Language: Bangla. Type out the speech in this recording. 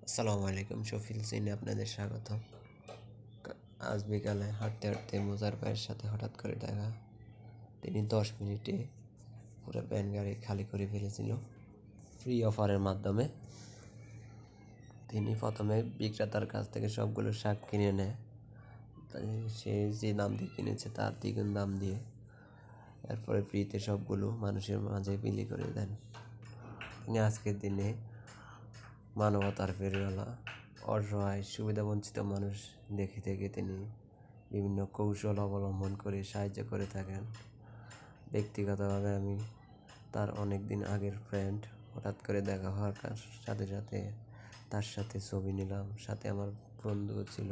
আসসালামু আলাইকুম, শফিল সিনে আপনাদের স্বাগত। আজ বিকালে হাঁটতে হাঁটতে মোজার ভাইয়ের সাথে হঠাৎ করে দেখা। তিনি 10 মিনিটে পুরো ভ্যান গাড়ি খালি করে ফেলেছিল ফ্রি অফারের মাধ্যমে। তিনি প্রথমে বিক্রেতার কাছ থেকে সবগুলো শাক কিনে নেয়। সে যে দাম দিয়ে কিনেছে তার দ্বিগুণ দাম দিয়ে এরপরে ফ্রিতে সবগুলো মানুষের মাঝে বিলি করে দেন। তিনি আজকের দিনে মানবতার ফেরিওয়ালা, অসহায় সুবিধাবঞ্চিত মানুষ দেখে থেকে তিনি বিভিন্ন কৌশল অবলম্বন করে সাহায্য করে থাকেন। ব্যক্তিগতভাবে আমি তার অনেক দিন আগের ফ্রেন্ড, হঠাৎ করে দেখা হওয়ার সাথে সাথে তার সাথে ছবি নিলাম, সাথে আমার বন্ধুও ছিল।